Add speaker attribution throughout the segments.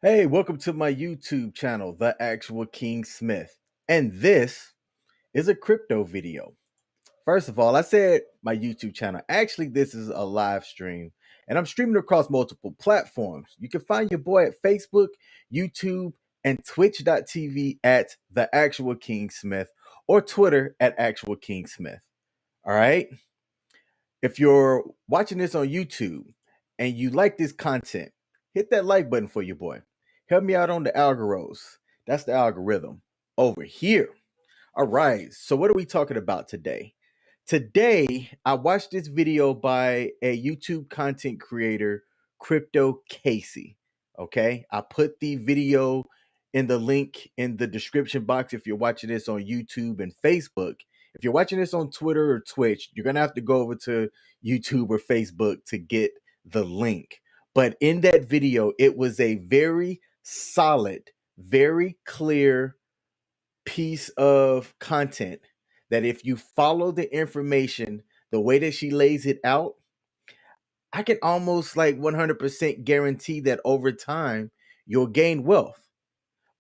Speaker 1: Hey, welcome to my YouTube channel, The Actual King Smith. And this is a crypto video. First of all, I said my YouTube channel. Actually, this is a live stream, and I'm streaming across multiple platforms. You can find your boy at Facebook, YouTube, and Twitch.tv at The Actual King Smith or Twitter at Actual King Smith. All right. If you're watching this on YouTube and you like this content, hit that like button for your boy. Help me out on the algorithms. That's the algorithm over here. All right. So what are we talking about today? Today, I watched this video by a YouTube content creator, Crypto Casey. Okay. I put the video in the link in the description box if you're watching this on YouTube and Facebook. If you're watching this on Twitter or Twitch, you're going to have to go over to YouTube or Facebook to get the link. But in that video, it was a very solid, very clear piece of content that if you follow the information the way that she lays it out, I can almost like 100% guarantee that over time you'll gain wealth.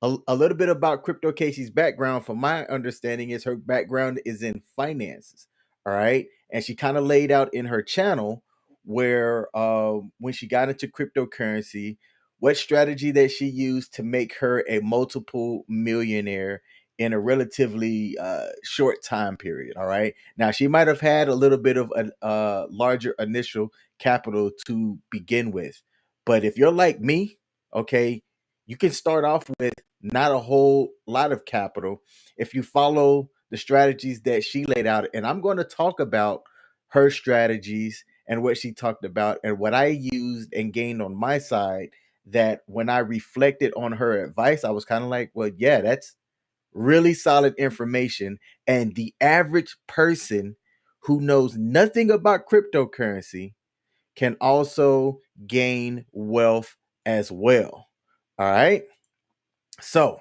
Speaker 1: A little bit about Crypto Casey's background, from my understanding, is her background is in finances. All right. And she kind of laid out in her channel where when she got into cryptocurrency, what strategy that she used to make her a multiple millionaire in a relatively short time period. All right. Now, she might have had a little bit of a larger initial capital to begin with. But if you're like me, okay, you can start off with not a whole lot of capital if you follow the strategies that she laid out. And I'm going to talk about her strategies and what she talked about and what I used and gained on my side. That when I reflected on her advice, I was kind of like, well, yeah, that's really solid information. And the average person who knows nothing about cryptocurrency can also gain wealth as well. All right. So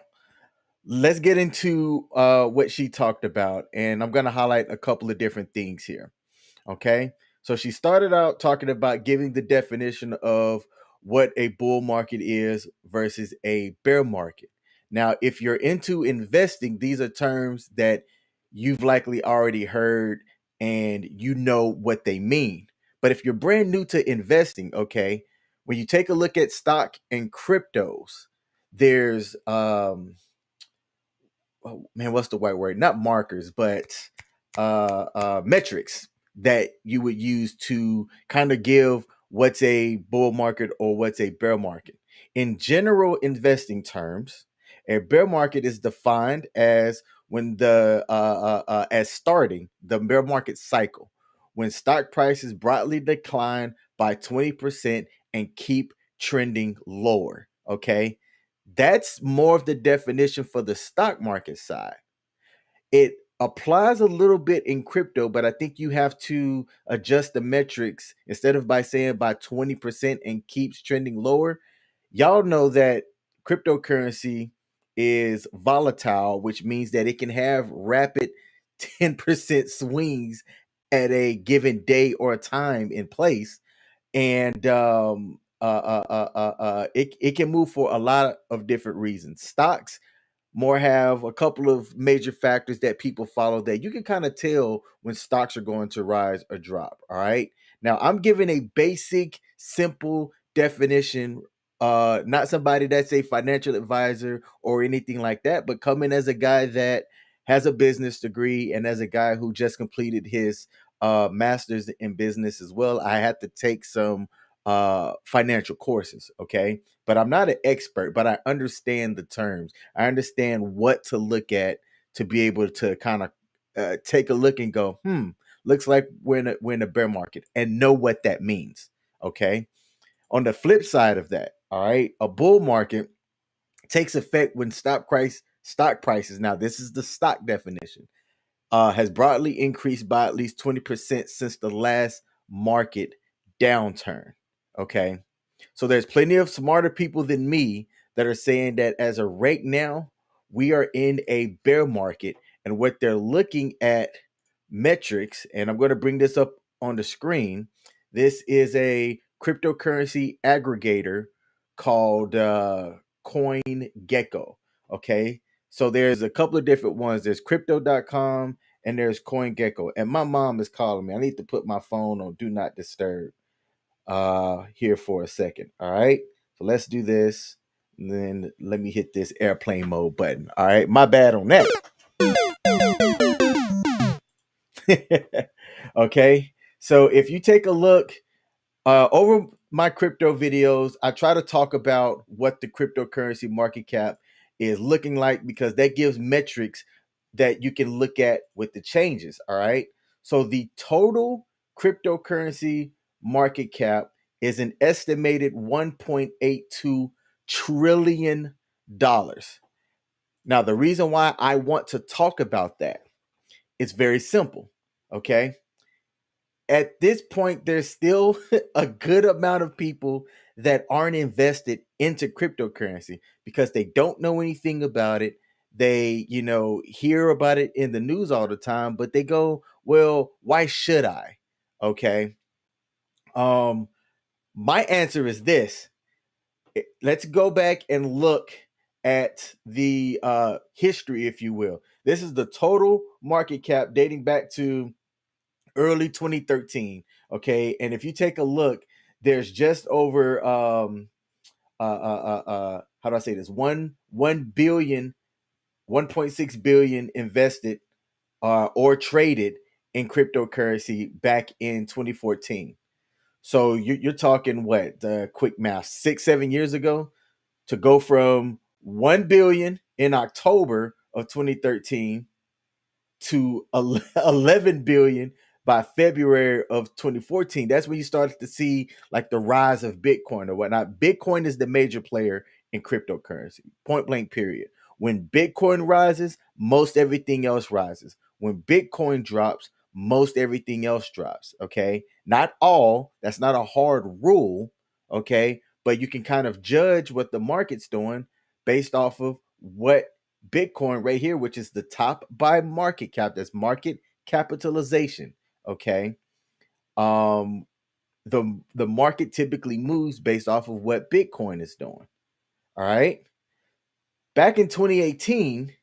Speaker 1: let's get into what she talked about. And I'm going to highlight a couple of different things here. Okay. So she started out talking about giving the definition of what a bull market is versus a bear market. Now, if you're into investing, these are terms that you've likely already heard and you know what they mean. But if you're brand new to investing, okay, when you take a look at stock and cryptos, there's oh man, what's the right word? Not markers, but metrics that you would use to kind of give what's a bull market or what's a bear market. In general investing terms, a bear market is defined as when as starting the bear market cycle, when stock prices broadly decline by 20% and keep trending lower. Okay, that's more of the definition for the stock market side. It applies a little bit in crypto, but I think you have to adjust the metrics instead of by saying by 20% and keeps trending lower. Y'all know that cryptocurrency is volatile, which means that it can have rapid 10% swings at a given day or a time in place. And it can move for a lot of different reasons. Stocks more have a couple of major factors that people follow that you can kind of tell when stocks are going to rise or drop. All right. Now I'm giving a basic, simple definition. Not somebody that's a financial advisor or anything like that, but coming as a guy that has a business degree and as a guy who just completed his master's in business as well. I had to take some financial courses. Okay. But I'm not an expert, but I understand the terms. I understand what to look at to be able to kind of take a look and go, looks like we're in a bear market and know what that means. Okay. On the flip side of that, all right, a bull market takes effect when stock prices. Now, this is the stock definition. Has broadly increased by at least 20% since the last market downturn. Okay. So there's plenty of smarter people than me that are saying that as of right now, we are in a bear market. And what they're looking at metrics, and I'm going to bring this up on the screen. This is a cryptocurrency aggregator called CoinGecko. Okay. So there's a couple of different ones. There's crypto.com and there's CoinGecko. And my mom is calling me. I need to put my phone on do not disturb here for a second. All right. So let's do this. And then let me hit this airplane mode button. All right. My bad on that. Okay. So if you take a look over my crypto videos, I try to talk about what the cryptocurrency market cap is looking like because that gives metrics that you can look at with the changes. All right. So the total cryptocurrency market cap is an estimated $1.82 trillion. Now, the reason why I want to talk about that is very simple. Okay. At this point, there's still a good amount of people that aren't invested into cryptocurrency because they don't know anything about it. They, hear about it in the news all the time, but they go, well, why should I? Okay. Um, my answer is this. Let's go back and look at the history, if you will. This is the total market cap dating back to early 2013. Okay. And if you take a look, there's just over how do I say this? 1.6 billion invested or traded in cryptocurrency back in 2014. So you're talking what, the quick math, 6-7 years ago, to go from 1 billion in October of 2013 to 11 billion by February of 2014. That's when you started to see like the rise of Bitcoin or whatnot. Bitcoin is the major player in cryptocurrency, point blank, period. When Bitcoin rises, most everything else rises. When Bitcoin drops, most everything else drops. Okay. Not all, that's not a hard rule. Okay. But you can kind of judge what the market's doing based off of what Bitcoin right here, which is the top by market cap. That's market capitalization. Okay. Um, the market typically moves based off of what Bitcoin is doing. All right. Back in 2018,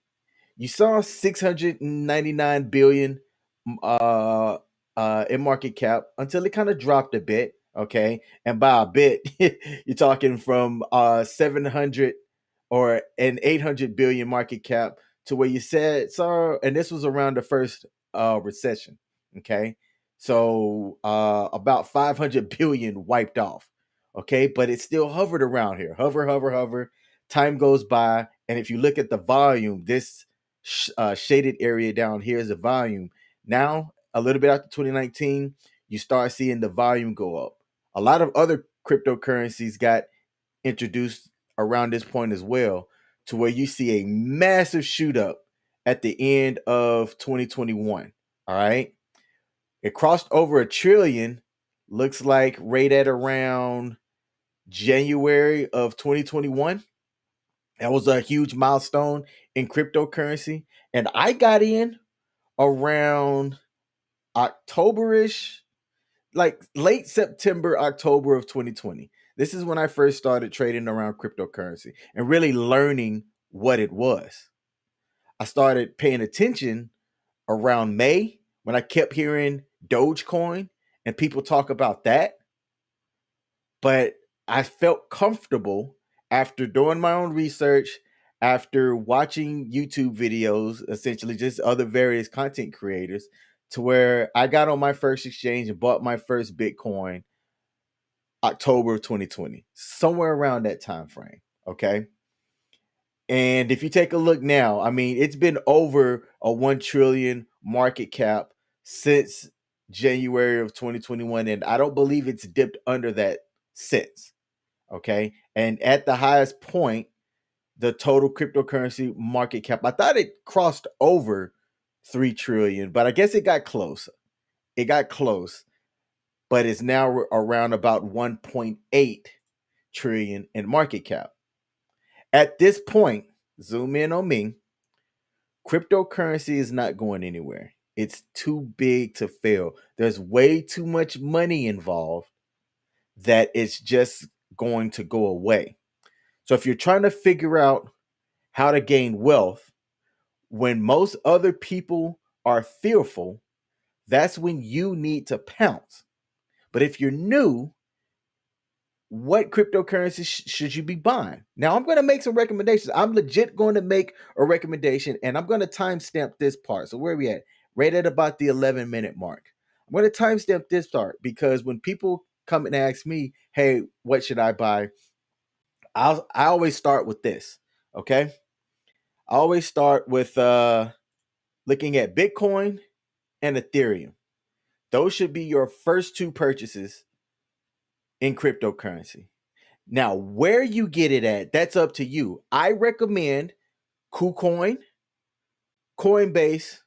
Speaker 1: you saw 699 billion uh in market cap until it kind of dropped a bit. Okay. And by a bit, you're talking from 700 or an 800 billion market cap to where you said, so, and this was around the first recession. Okay. So about 500 billion wiped off. Okay. But it still hovered around here. Hover, hover, hover. Time goes by. And if you look at the volume, this shaded area down here is the volume. Now, a little bit after 2019, you start seeing the volume go up. A lot of other cryptocurrencies got introduced around this point as well, to where you see a massive shoot up at the end of 2021. All right. It crossed over a trillion, looks like right at around January of 2021. That was a huge milestone in cryptocurrency. And I got in around Octoberish, like late September, October of 2020. This is when I first started trading around cryptocurrency and really learning what it was. I started paying attention around May when I kept hearing Dogecoin and people talk about that. But I felt comfortable after doing my own research, after watching YouTube videos, essentially just other various content creators, to where I got on my first exchange and bought my first Bitcoin October of 2020, somewhere around that time frame. Okay. And if you take a look now, I mean, it's been over a 1 trillion market cap since January of 2021. And I don't believe it's dipped under that since. Okay. And at the highest point, the total cryptocurrency market cap, I thought it crossed over 3 trillion, but I guess it got close. It got close, but it's now around about 1.8 trillion in market cap. At this point, zoom in on me, cryptocurrency is not going anywhere. It's too big to fail. There's way too much money involved that it's just going to go away. So if you're trying to figure out how to gain wealth when most other people are fearful, that's when you need to pounce. But if you're new, what cryptocurrency should you be buying? Now, I'm going to make some recommendations. I'm legit going to make a recommendation, and I'm going to timestamp this part. So where are we at? Right at about the 11-minute mark. I'm going to timestamp this part because when people come and ask me, hey, what should I buy? I always start with this, okay? I always start with looking at Bitcoin and Ethereum. Those should be your first two purchases in cryptocurrency. Now, where you get it at, that's up to you. I recommend KuCoin, Coinbase,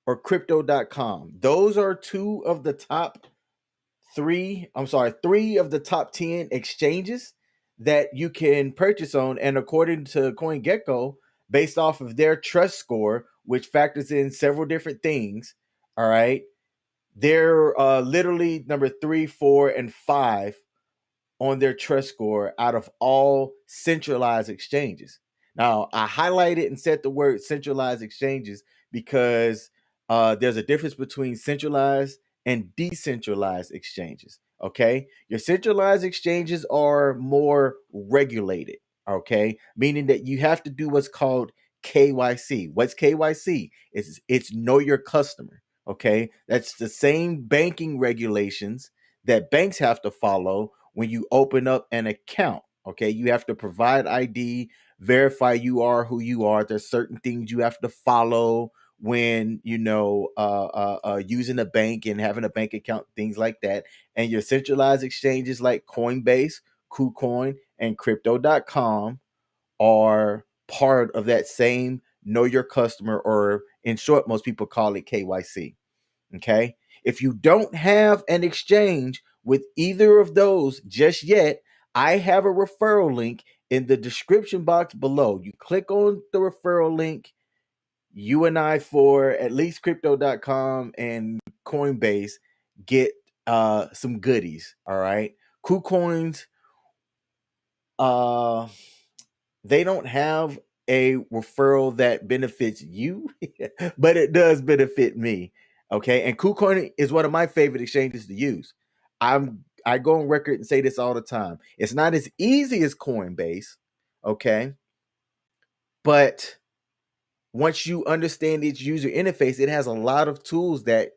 Speaker 1: or crypto.com. Those are three of the top 10 exchanges that you can purchase on. And according to CoinGecko, based off of their trust score, which factors in several different things, all right, they're literally number 3, 4, and 5 on their trust score out of all centralized exchanges. Now, I highlighted and said the word centralized exchanges because there's a difference between centralized and decentralized exchanges. Okay. Your centralized exchanges are more regulated. Okay. Meaning that you have to do what's called KYC. What's KYC? It's know your customer. Okay. That's the same banking regulations that banks have to follow when you open up an account. Okay, you have to provide ID, verify you are who you are. There's certain things you have to follow when using a bank and having a bank account, things like that. And your centralized exchanges like Coinbase, KuCoin, and crypto.com are part of that same know your customer, or in short, most people call it KYC. Okay. If you don't have an exchange with either of those just yet, I have a referral link in the description box below. You click on the referral link. You and I, for at least crypto.com and Coinbase, get some goodies. All right. KuCoins, uh they don't have a referral that benefits you, but it does benefit me. Okay. And KuCoin is one of my favorite exchanges to use. I go on record and say this all the time. It's not as easy as Coinbase, okay? But once you understand its user interface, it has a lot of tools that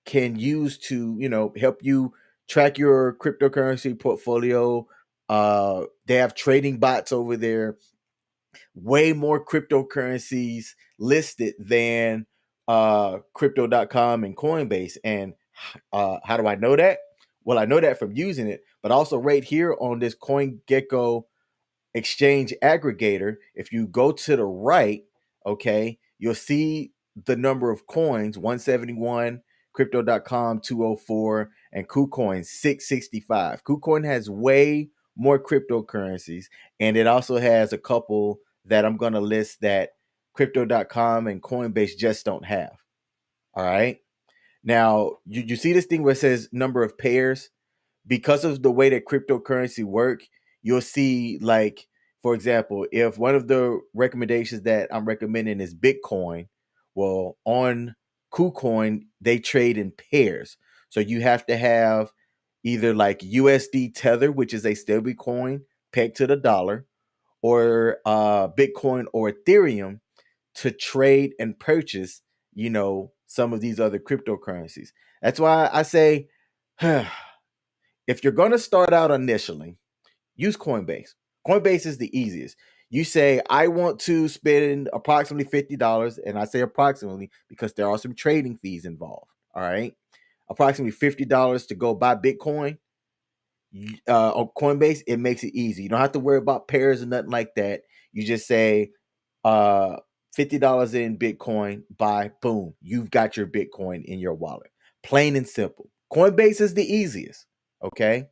Speaker 1: can use to, help you track your cryptocurrency portfolio. They have trading bots over there, way more cryptocurrencies listed than crypto.com and Coinbase. And how do I know that? Well, I know that from using it, but also right here on this CoinGecko exchange aggregator, if you go to the right, okay, you'll see the number of coins: 171, crypto.com 204, and KuCoin 665. KuCoin has way more cryptocurrencies, and it also has a couple that I'm going to list that crypto.com and Coinbase just don't have. All right. Now, you see this thing where it says number of pairs? Because of the way that cryptocurrency work, you'll see, like, for example, if one of the recommendations that I'm recommending is Bitcoin, well, on KuCoin, they trade in pairs. So you have to have either like USD Tether, which is a stable coin pegged to the dollar, or Bitcoin or Ethereum to trade and purchase, some of these other cryptocurrencies. That's why I say, if you're going to start out initially, use Coinbase. Coinbase is the easiest. You say, I want to spend approximately $50, and I say approximately because there are some trading fees involved. All right. Approximately $50 to go buy Bitcoin. On Coinbase, it makes it easy. You don't have to worry about pairs or nothing like that. You just say, uh, $50 in Bitcoin, buy, boom, you've got your Bitcoin in your wallet. Plain and simple. Coinbase is the easiest. Okay.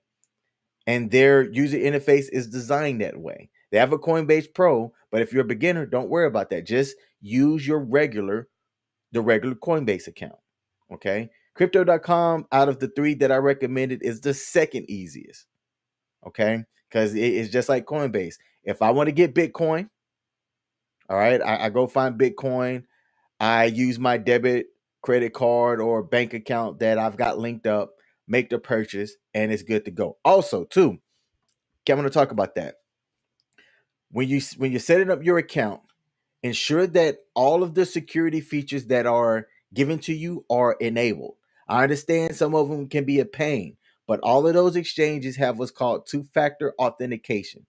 Speaker 1: And their user interface is designed that way. They have a Coinbase Pro, but if you're a beginner, don't worry about that. Just use the regular Coinbase account. Okay. Crypto.com, out of the three that I recommended, is the second easiest. Okay. Because it's just like Coinbase. If I want to get Bitcoin, all right, I go find Bitcoin. I use my debit, credit card, or bank account that I've got linked up, make the purchase, and it's good to go. Also, too, okay, I'm going to talk about that. When you're setting up your account, ensure that all of the security features that are given to you are enabled. I understand some of them can be a pain, but all of those exchanges have what's called two-factor authentication.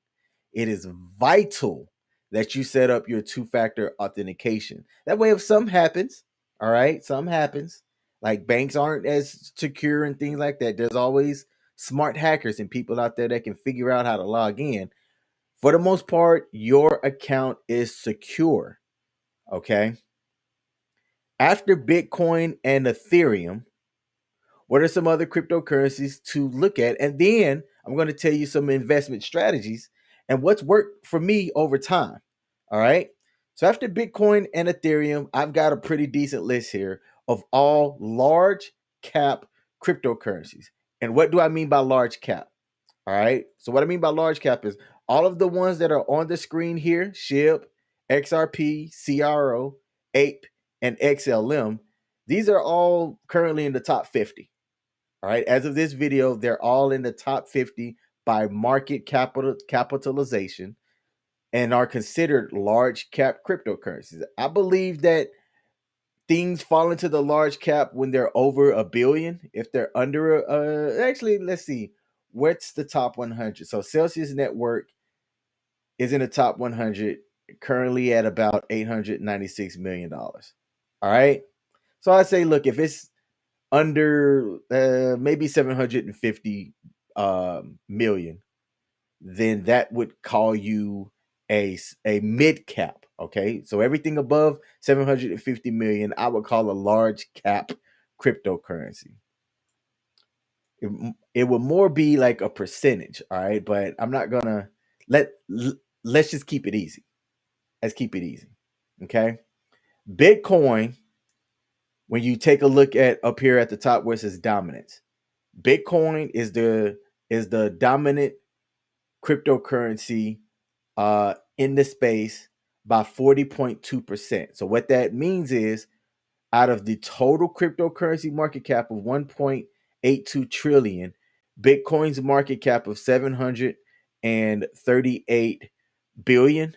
Speaker 1: It is vital that you set up your two-factor authentication. That way, if something happens, all right, something happens, like banks aren't as secure and things like that, there's always smart hackers and people out there that can figure out how to log in. For the most part, your account is secure. Okay. After Bitcoin and Ethereum, what are some other cryptocurrencies to look at? And then I'm going to tell you some investment strategies and what's worked for me over time. All right. So after Bitcoin and Ethereum, I've got a pretty decent list here of all large cap cryptocurrencies. And what do I mean by large cap? All right. So what I mean by large cap is all of the ones that are on the screen here: SHIB, XRP, CRO, APE, and XLM. These are all currently in the top 50. All right. As of this video, they're all in the top 50 by market capitalization and are considered large cap cryptocurrencies. I believe that things fall into the large cap when they're over a billion. If they're under actually, let's see, what's the top 100? So Celsius Network is in the top 100, currently at about $896 million. All right. So I say, look, if it's under maybe 750 million, then that would call you a mid cap. Okay, so everything above 750 million, I would call a large cap cryptocurrency. It would more be like a percentage. All right, but I'm not gonna let let's just keep it easy. Let's keep it easy. Okay, Bitcoin. When you take a look at up here at the top where it says dominance, Bitcoin is the dominant cryptocurrency in the space by 40.2%. So what that means is, out of the total cryptocurrency market cap of 1.82 trillion, Bitcoin's market cap of 738 billion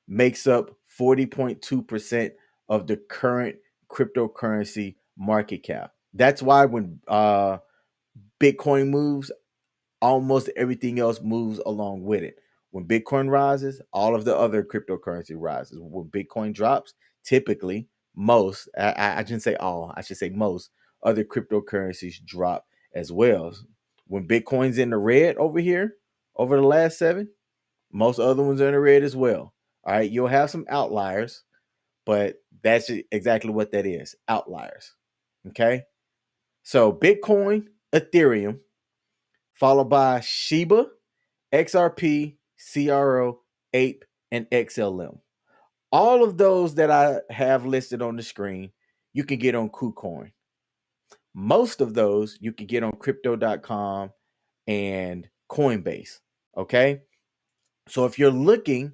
Speaker 1: makes up 40.2% of the current cryptocurrency market cap. That's why when Bitcoin moves, almost everything else moves along with it. When Bitcoin rises, all of the other cryptocurrency rises. When Bitcoin drops, typically most, I shouldn't say all, I should say most other cryptocurrencies drop as well. When Bitcoin's in the red over here, over the last 7, most other ones are in the red as well. All right, you'll have some outliers, but that's exactly what that is, outliers. Okay, so Bitcoin, Ethereum, followed by Sheba, XRP, CRO, APE, and XLM. All of those that I have listed on the screen, you can get on KuCoin. Most of those you can get on crypto.com and Coinbase. Okay. So if you're looking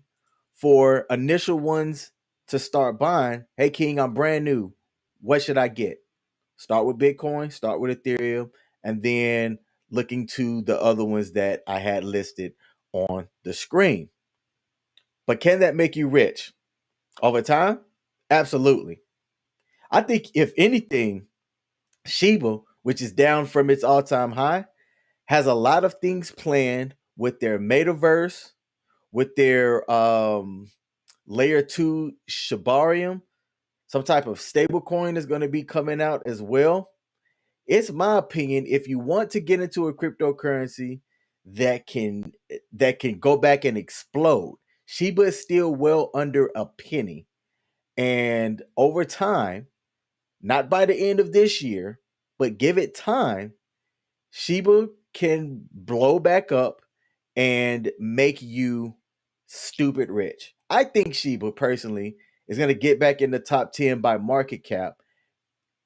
Speaker 1: for initial ones to start buying, hey, King, I'm brand new. What should I get? Start with Bitcoin, start with Ethereum, and then looking to the other ones that I had listed on the screen. But can that make you rich over time? Absolutely. I think if anything, Sheba, which is down from its all-time high, has a lot of things planned with their metaverse, with their layer 2 Shibarium. Some type of stable coin is going to be coming out as well. It's my opinion, if you want to get into a cryptocurrency that can go back and explode, Sheba is still well under a penny. And over time, not by the end of this year, but give it time, Sheba can blow back up and make you stupid rich. I think Sheba personally is going to get back in the top 10 by market cap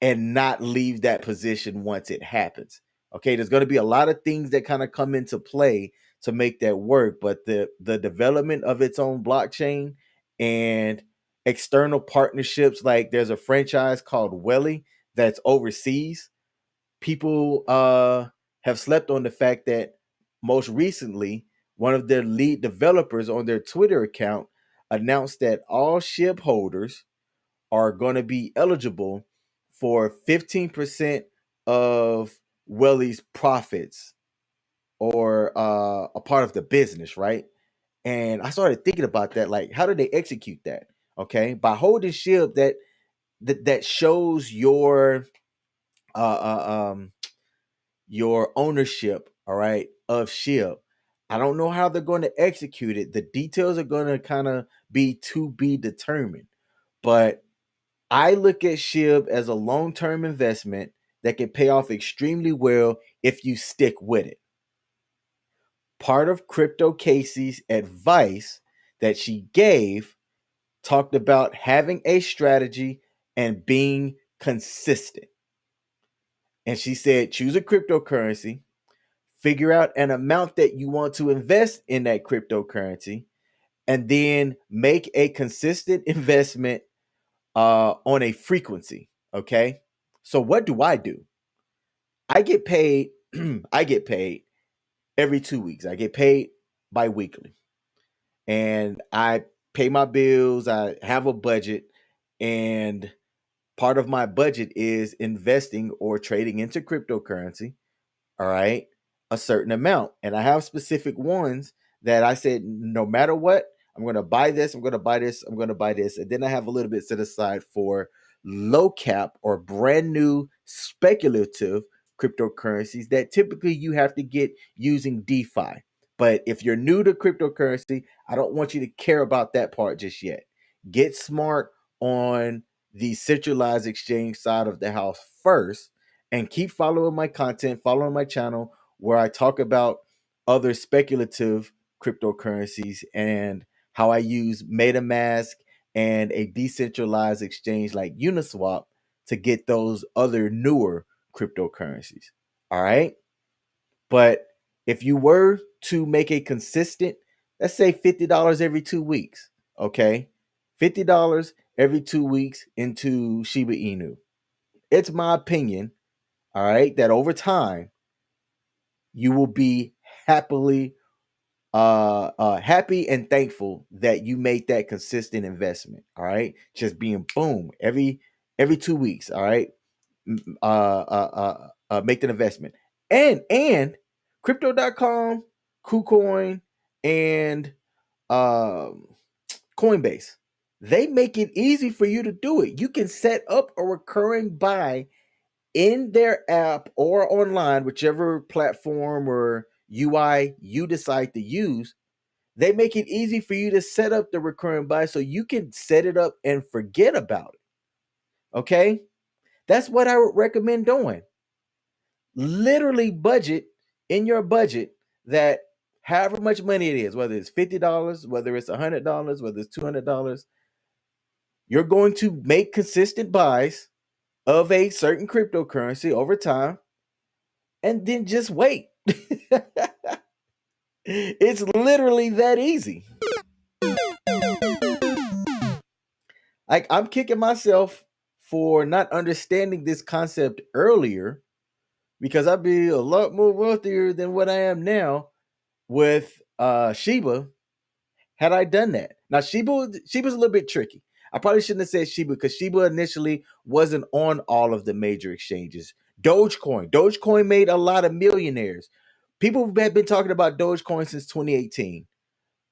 Speaker 1: and not leave that position once it happens. Okay, there's going to be a lot of things that kind of come into play to make that work. But the development of its own blockchain and external partnerships, like there's a franchise called Welly that's overseas. People have slept on the fact that most recently one of their lead developers on their Twitter account announced that all SHIB holders are going to be eligible for 15% of Welly's profits, or a part of the business, right? And I started thinking about that, like, how do they execute that? Okay, by holding SHIB, that shows uh, um, your ownership, all right, of SHIB. I don't know how they're going to execute it. The details are going to kind of be to be determined. But I look at SHIB as a long-term investment that can pay off extremely well if you stick with it. Part of Crypto Casey's advice that she gave talked about having a strategy and being consistent. And she said, choose a cryptocurrency, figure out an amount that you want to invest in that cryptocurrency, and then make a consistent investment on a frequency. Okay. So what do? I get paid. I get paid every 2 weeks. I get paid bi-weekly, and I pay my bills. I have a budget, and part of my budget is investing or trading into cryptocurrency. All right, a certain amount. And I have specific ones that I said, no matter what, I'm going to buy this, I'm going to buy this, I'm going to buy this. And then I have a little bit set aside for low cap or brand new speculative cryptocurrencies that typically you have to get using DeFi. But if you're new to cryptocurrency, I don't want you to care about that part just yet. Get smart on the centralized exchange side of the house first, and keep following my content, following my channel where I talk about other speculative cryptocurrencies and how I use MetaMask and a decentralized exchange like Uniswap to get those other newer cryptocurrencies. All right. But if you were to make a consistent, let's say $50 every 2 weeks, okay? $50 every 2 weeks into Shiba Inu. It's my opinion, all right, that over time you will be happy and thankful that you made that consistent investment. All right, just being boom every 2 weeks. All right, make that investment. And crypto.com, KuCoin, and um Coinbase, they make it easy for you to do it. You can set up a recurring buy in their app or online, whichever platform or UI you decide to use. They make it easy for you to set up the recurring buy so you can set it up and forget about it. Okay? That's what I would recommend doing. Literally budget in your budget that however much money it is, whether it's $50, whether it's $100, whether it's $200, you're going to make consistent buys of a certain cryptocurrency over time, and then just wait. It's literally that easy. Like, I'm kicking myself for not understanding this concept earlier, because I'd be a lot more wealthier than what I am now with Sheba had I done that. Now Sheba's a little bit tricky. I probably shouldn't have said Sheba because Sheba initially wasn't on all of the major exchanges. Dogecoin made a lot of millionaires. People have been talking about Dogecoin since 2018,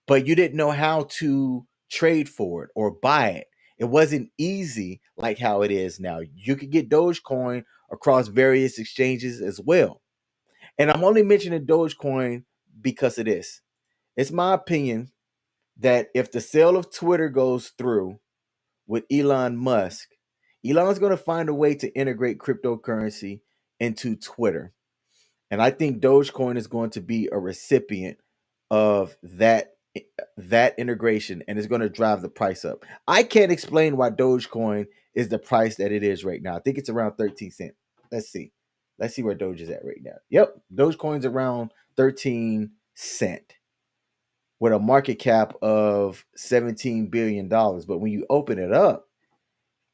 Speaker 1: but you didn't know how to trade for it or buy it. It wasn't easy like how it is now. You could get Dogecoin across various exchanges as well. And I'm only mentioning Dogecoin because of this. It's my opinion that if the sale of Twitter goes through with Elon Musk, Elon's going to find a way to integrate cryptocurrency into Twitter. And I think Dogecoin is going to be a recipient of that integration, and it's going to drive the price up. I can't explain why Dogecoin is the price that it is right now. I think it's around 13 cents. Let's see. Let's see where Doge is at right now. Yep, Dogecoin's around 13 cent with a market cap of $17 billion. But when you open it up,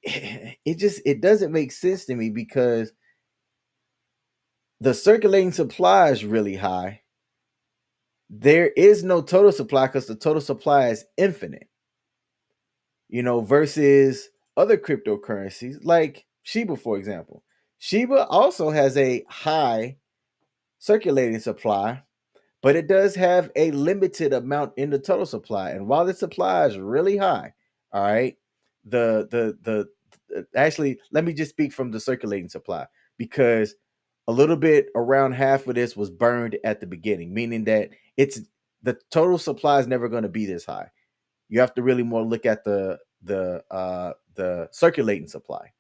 Speaker 1: it doesn't make sense to me because the circulating supply is really high. There is no total supply because the total supply is infinite, versus other cryptocurrencies like Sheba, for example. Sheba also has a high circulating supply, but it does have a limited amount in the total supply. And while the supply is really high, all right, the actually, let me just speak from the circulating supply, because a little bit around half of this was burned at the beginning, meaning that the total supply is never going to be this high. You have to really more look at the circulating supply.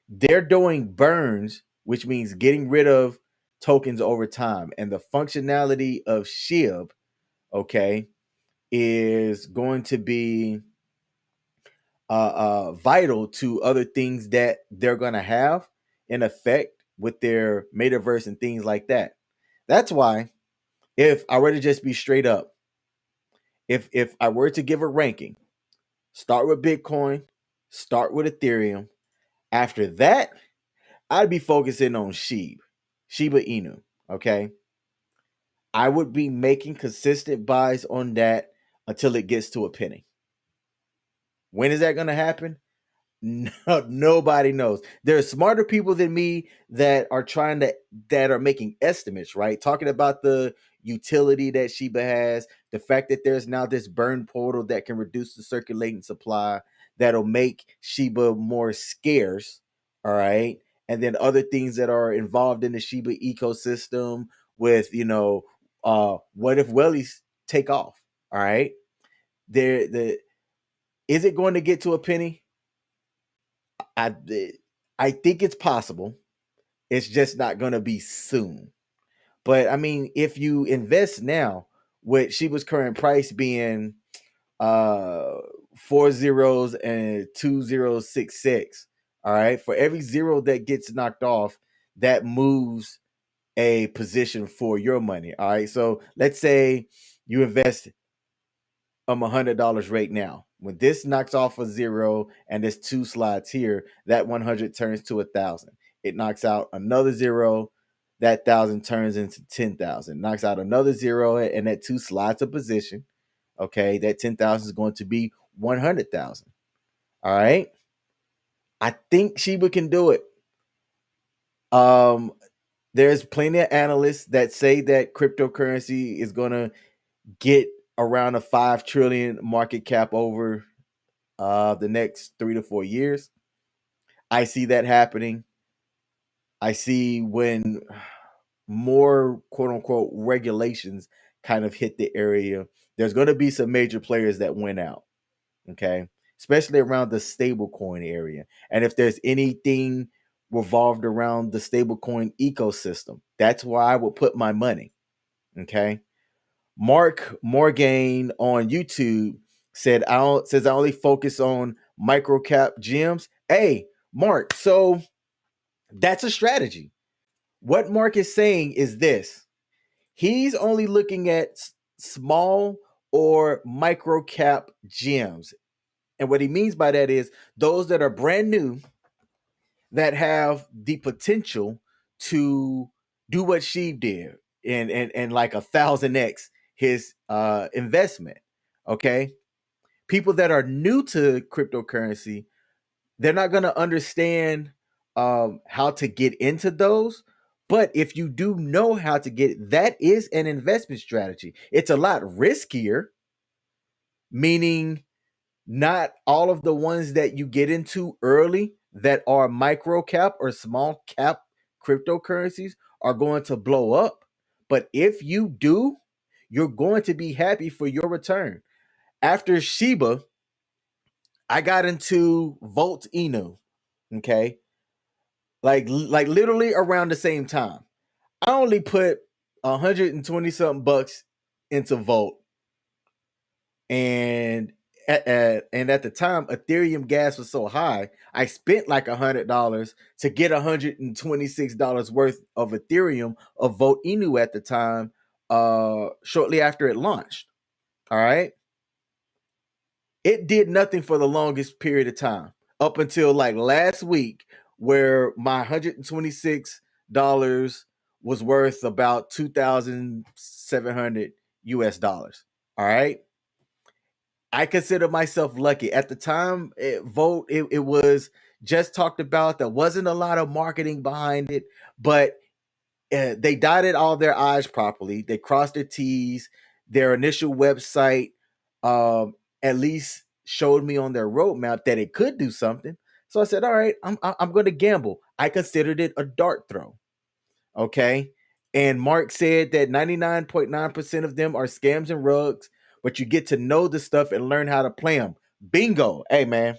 Speaker 1: They're doing burns, which means getting rid of tokens over time, and the functionality of SHIB, okay, is going to be vital to other things that they're going to have in effect with their metaverse and things like that. That's why, if I were to just be straight up, if I were to give a ranking, start with Bitcoin, start with Ethereum. After that, I'd be focusing on Shiba Inu. Okay, I would be making consistent buys on that until it gets to a penny. When is that going to happen? No, nobody knows. There are smarter people than me that are making estimates, right? Talking about the utility that Sheba has, the fact that there's now this burn portal that can reduce the circulating supply, that'll make Sheba more scarce, all right? And then other things that are involved in the Sheba ecosystem with, what if wellies take off, all right? Is it going to get to a penny? I I think it's possible. It's just not going to be soon. But I mean, if you invest now, with Sheba's current price being uh 4 zeros and 2066, all right, for every zero that gets knocked off, that moves a position for your money. All right, so let's say you invest $100 right now. When this knocks off a zero and there's two slots here, that 100 turns to 1,000. It knocks out another zero, that 1,000 turns into 10,000. Knocks out another zero, and that two slots a position. Okay, that 10,000 is going to be 100,000. All right, I think Sheba can do it. There's plenty of analysts that say that cryptocurrency is going to get around a 5 trillion market cap over the next 3 to 4 years. I see that happening. I see when more quote unquote regulations kind of hit the area, there's going to be some major players that win out. Okay. Especially around the stablecoin area. And if there's anything revolved around the stablecoin ecosystem, that's where I will put my money. Okay. Mark Morgaine on YouTube says I only focus on micro cap gems. Hey, Mark, so that's a strategy. What Mark is saying is this: he's only looking at small or micro cap gems. And what he means by that is those that are brand new, that have the potential to do what she did and like 1,000x his investment. Okay. People that are new to cryptocurrency, they're not going to understand how to get into those. But if you do know how to get, that is an investment strategy. It's a lot riskier, meaning not all of the ones that you get into early that are micro cap or small cap cryptocurrencies are going to blow up. But if you do, you're going to be happy for your return. After Sheba, I got into Volt Inu. Okay. Like literally around the same time. I only put 120 something bucks into Volt, and at the time Ethereum gas was so high, I spent like $100 to get $126 worth of Ethereum of Volt Inu at the time shortly after it launched. All right. It did nothing for the longest period of time up until like last week, where my $126 was worth about 2,700 US dollars. All right. I consider myself lucky. At the time it was just talked about. There wasn't a lot of marketing behind it, but they dotted all their I's properly. They crossed their T's. Their initial website at least showed me on their roadmap that it could do something. So I said, all right, I'm going to gamble. I considered it a dart throw. Okay. And Mark said that 99.9% of them are scams and rugs, but you get to know the stuff and learn how to play them. Bingo. Hey, man.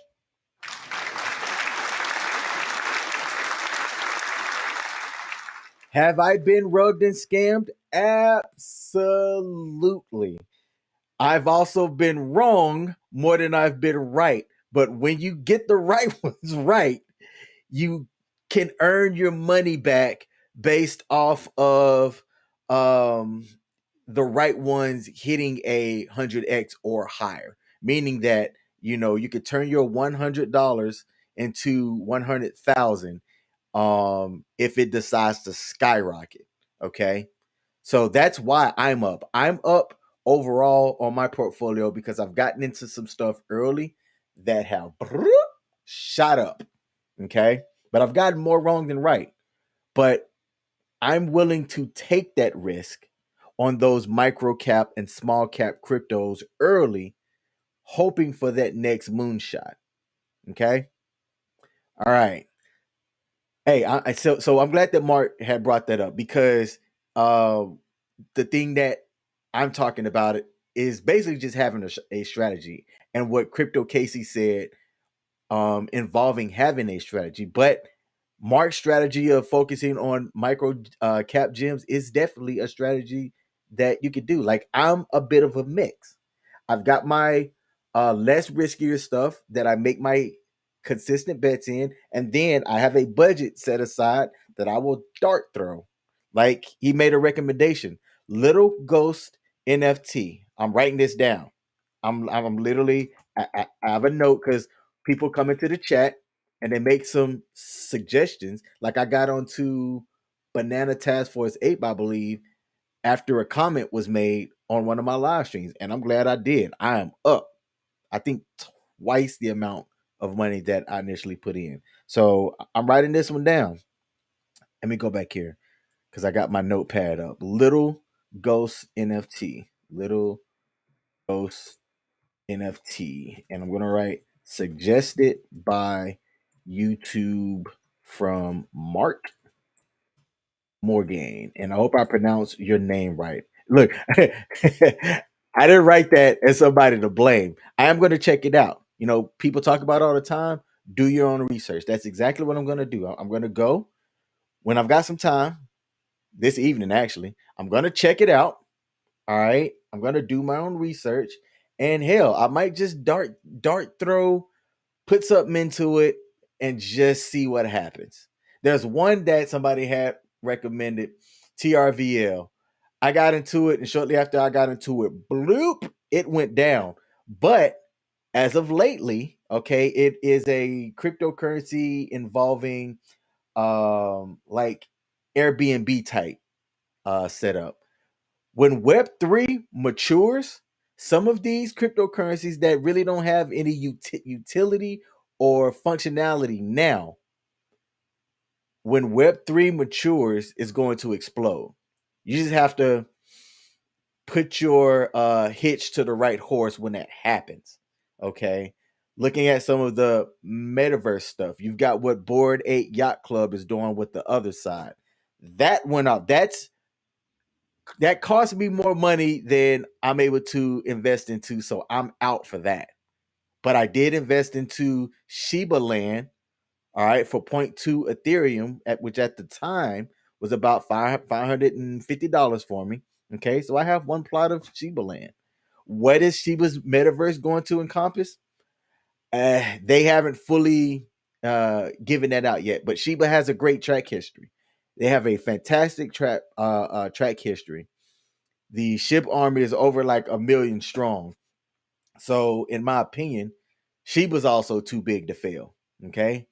Speaker 1: Have I been rugged and scammed? Absolutely. I've also been wrong more than I've been right. But when you get the right ones right, you can earn your money back based off of um, the right ones hitting 100x or higher, meaning that you could turn your $100 into 100,000 if it decides to skyrocket. Okay, so that's why I'm up overall on my portfolio because I've gotten into some stuff early that have shot up. Okay, but I've gotten more wrong than right. But I'm willing to take that risk on those micro cap and small cap cryptos early, hoping for that next moonshot. Okay. All right. Hey, so I'm glad that Mark had brought that up because uh, the thing that I'm talking about it is basically just having a strategy, and what Crypto Casey said involving having a strategy. But Mark's strategy of focusing on micro cap gems is definitely a strategy that you could do. Like I'm a bit of a mix. I've got my less riskier stuff that I make my consistent bets in, and then I have a budget set aside that I will dart throw. Like he made a recommendation, Little Ghost NFT. I'm writing this down. I'm literally I have a note because people come into the chat and they make some suggestions. Like I got onto Banana Task Force 8, I believe, after a comment was made on one of my live streams, and I'm glad I did. I am up, I think, twice the amount of money that I initially put in. So I'm writing this one down. Let me go back here because I got my notepad up. Little Ghost NFT. Little Ghost NFT. And I'm going to write suggested by YouTube from Mark Morgan. And I hope I pronounced your name right. Look, I didn't write that as somebody to blame. I am going to check it out. People talk about it all the time. Do your own research. That's exactly what I'm going to do. I'm going to go when I've got some time this evening, actually. I'm going to check it out. All right. I'm going to do my own research. And hell, I might just dart throw, put something into it, and just see what happens. There's one that somebody had recommended, TRVL. I got into it, and shortly after I got into it, bloop, it went down. But as of lately, okay, it is a cryptocurrency involving like Airbnb type setup. When Web3 matures, some of these cryptocurrencies that really don't have any utility or functionality now, when Web3 matures, is going to explode. You just have to put your hitch to the right horse when that happens. Okay. Looking at some of the metaverse stuff, you've got what Board 8 Yacht Club is doing with the other side. That went up. That cost me more money than I'm able to invest into, so I'm out for that. But I did invest into Sheba land, all right, for zero point 0.2 Ethereum, which at the time was about $550 for me. Okay, so I have one plot of Sheba land. What is Sheba's metaverse going to encompass? They haven't fully given that out yet, but Sheba has a great track history. They have a fantastic track history. The SHIB army is over like 1 million strong. So, in my opinion, Sheba's also too big to fail. Okay,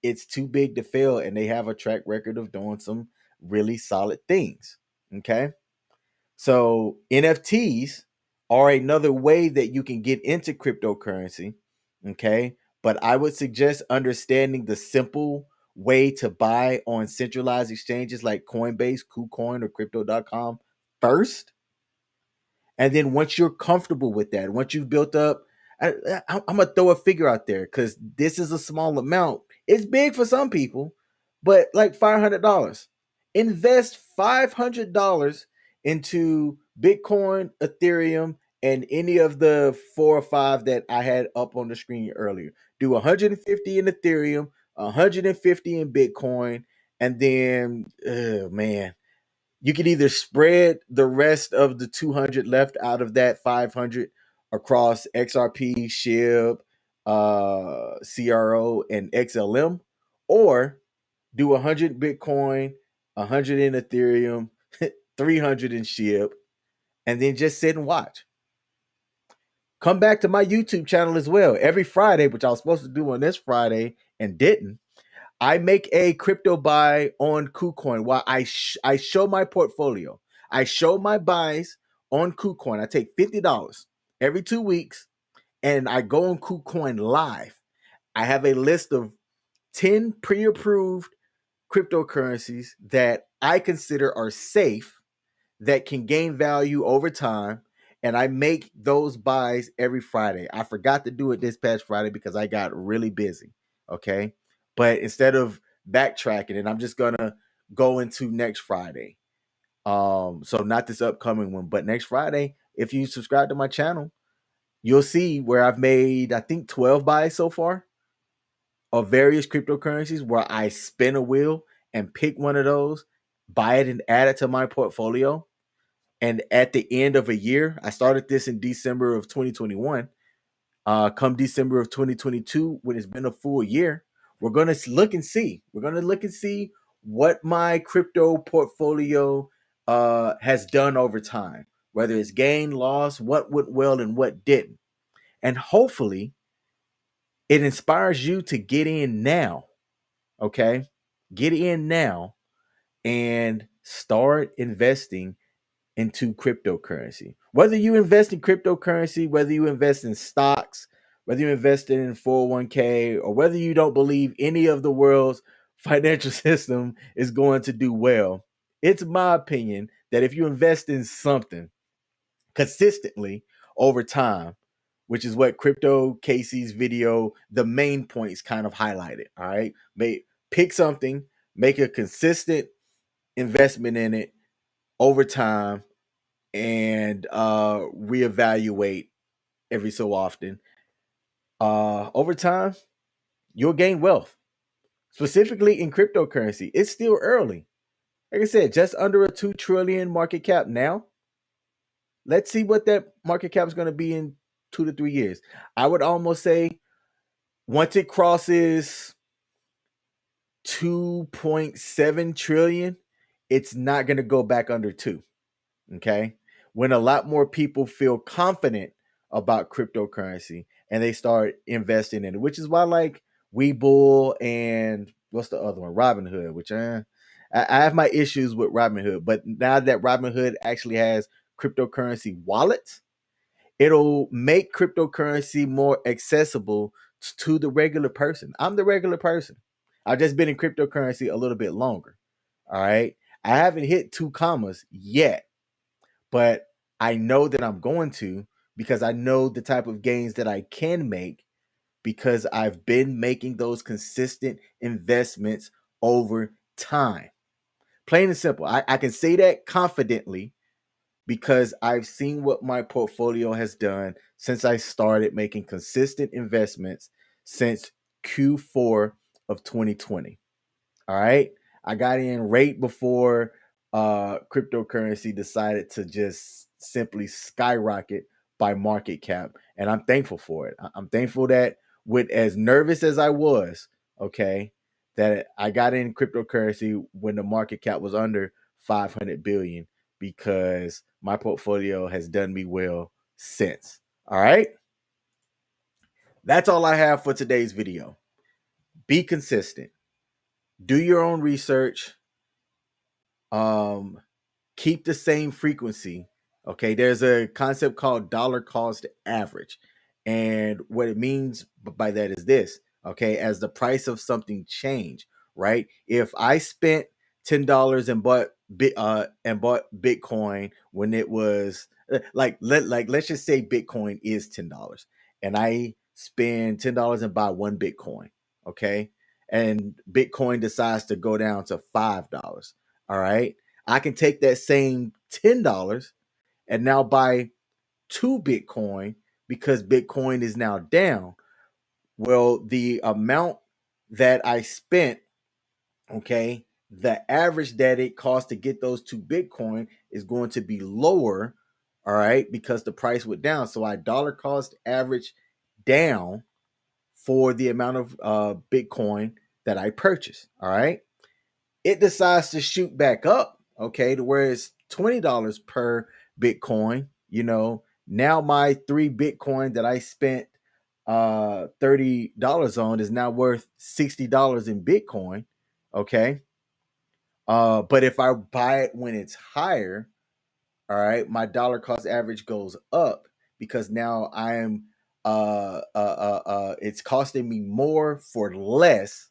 Speaker 1: it's too big to fail, and they have a track record of doing some really solid things. Okay, so NFTs are another way that you can get into cryptocurrency. Okay, but I would suggest understanding the simple way to buy on centralized exchanges like Coinbase, KuCoin, or Crypto.com first. And then once you're comfortable with that, once you've built up, I'm gonna throw a figure out there because this is a small amount. It's big for some people, but like $500. Invest $500 into Bitcoin, Ethereum, and any of the 4 or 5 that I had up on the screen earlier. Do 150 in Ethereum, 150 in Bitcoin, and then, man, you could either spread the rest of the 200 left out of that 500 across XRP, SHIB, CRO, and XLM, or do 100 Bitcoin, 100 in Ethereum, 300 in SHIB, and then just sit and watch. Come back to my YouTube channel as well. Every Friday, which I was supposed to do on this Friday and didn't, I make a crypto buy on KuCoin while I show my portfolio. I show my buys on KuCoin. I take $50 every 2 weeks and I go on KuCoin live. I have a list of 10 pre-approved cryptocurrencies that I consider are safe, that can gain value over time, and I make those buys every Friday. I forgot to do it this past Friday because I got really busy. Okay. But instead of backtracking it, I'm just gonna go into next Friday. So not this upcoming one, but next Friday, if you subscribe to my channel, you'll see where I've made, I think, 12 buys so far of various cryptocurrencies where I spin a wheel and pick one of those, buy it and add it to my portfolio. And at the end of a year, I started this in December of 2021. Come December of 2022, when it's been a full year, we're going to look and see. We're going to look and see what my crypto portfolio has done over time, whether it's gain, loss, what went well, and what didn't. And hopefully, it inspires you to get in now. Okay? Get in now and start investing into cryptocurrency. Whether you invest in cryptocurrency, whether you invest in stocks, whether you invest in 401k, or whether you don't believe any of the world's financial system is going to do well, it's my opinion that if you invest in something consistently over time, which is what Crypto Casey's video, the main points kind of highlighted. All right. Pick something, make a consistent investment in it over time, and reevaluate every so often. Over time, you'll gain wealth. Specifically in cryptocurrency, it's still early. Like I said, just under a 2 trillion market cap now. Let's see what that market cap is going to be in 2 to 3 years. I would almost say once it crosses 2.7 trillion, it's not going to go back under 2. Okay. When a lot more people feel confident about cryptocurrency and they start investing in it, which is why, like, Webull and what's the other one? Robinhood, which I have my issues with Robinhood, but now that Robinhood actually has cryptocurrency wallets, it'll make cryptocurrency more accessible to the regular person. I'm the regular person. I've just been in cryptocurrency a little bit longer. All right. I haven't hit 2 commas yet, but I know that I'm going to, because I know the type of gains that I can make because I've been making those consistent investments over time. Plain and simple. I can say that confidently because I've seen what my portfolio has done since I started making consistent investments since Q4 of 2020. All right. I got in right before cryptocurrency decided to just simply skyrocket by market cap. And I'm thankful for it. I'm thankful that, with as nervous as I was, okay, that I got in cryptocurrency when the market cap was under 500 billion, because my portfolio has done me well since. All right. That's all I have for today's video. Be consistent. Do your own research. Um, Keep the same frequency. Okay, there's a concept called dollar cost average. And what it means by that is this, okay, as the price of something change, right? If I spent $10 and bought Bitcoin when it was let's just say Bitcoin is $10 and I spend $10 and buy one Bitcoin, okay? And Bitcoin decides to go down to $5. All right. I can take that same $10 and now buy two Bitcoin because Bitcoin is now down. Well, the amount that I spent, okay, the average that it cost to get those two Bitcoin is going to be lower, all right, because the price went down. So I dollar cost average down for the amount of Bitcoin that I purchased, all right. It decides to shoot back up, okay, to where it's $20 per Bitcoin. Now my three Bitcoin that I spent $30 on is now worth $60 in Bitcoin. Okay. But if I buy it when it's higher, all right, my dollar cost average goes up because now I am it's costing me more for less,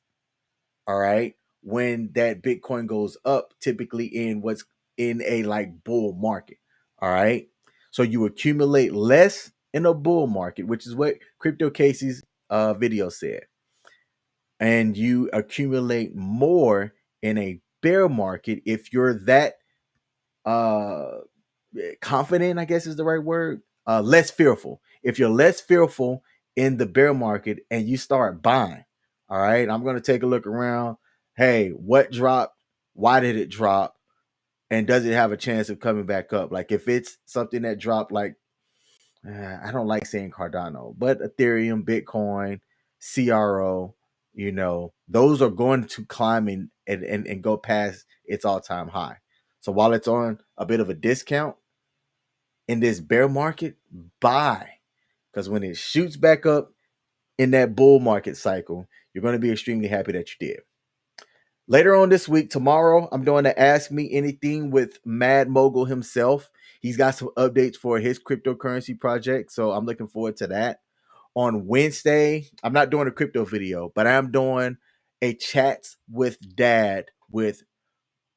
Speaker 1: all right, when that Bitcoin goes up, typically in what's in a like bull market. All right. So you accumulate less in a bull market, which is what Crypto Casey's video said. And you accumulate more in a bear market if you're that uh confident, I guess is the right word. Less fearful. If you're less fearful in the bear market and you start buying, all right, I'm going to take a look around. Hey, what dropped? Why did it drop? And does it have a chance of coming back up? Like if it's something that dropped, like I don't like saying Cardano, but Ethereum, Bitcoin, CRO, those are going to climb and go past its all time high. So while it's on a bit of a discount, in this bear market, buy. Because when it shoots back up in that bull market cycle, you're going to be extremely happy that you did. Later on this week, tomorrow, I'm doing the Ask Me Anything with Mad Mogul himself. He's got some updates for his cryptocurrency project, so I'm looking forward to that. On Wednesday, I'm not doing a crypto video, but I am doing a chats with dad with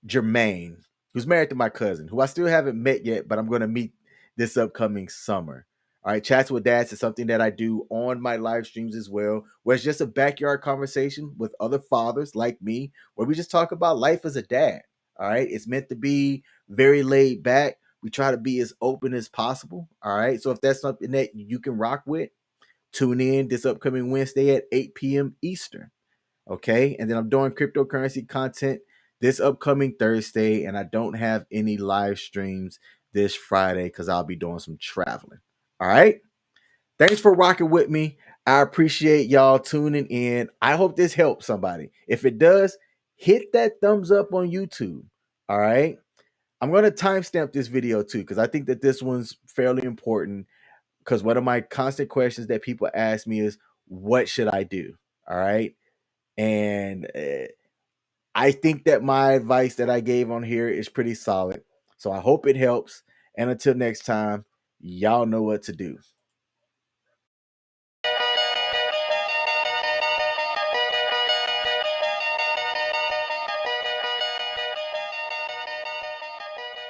Speaker 1: Jermaine, who's married to my cousin, who I still haven't met yet, but I'm going to meet this upcoming summer. All right, Chats with Dads is something that I do on my live streams as well, where it's just a backyard conversation with other fathers like me, where we just talk about life as a dad. All right, it's meant to be very laid back. We try to be as open as possible. All right, so if that's something that you can rock with, tune in this upcoming Wednesday at 8 p.m. Eastern. Okay. And then I'm doing cryptocurrency content this upcoming Thursday, and I don't have any live streams this Friday because I'll be doing some traveling. All right. Thanks for rocking with me. I appreciate y'all tuning in. I hope this helps somebody. If it does, hit that thumbs up on YouTube. All right. I'm going to timestamp this video too because I think that this one's fairly important because one of my constant questions that people ask me is, what should I do? All right. And I think that my advice that I gave on here is pretty solid. So I hope it helps. And until next time, y'all know what to do.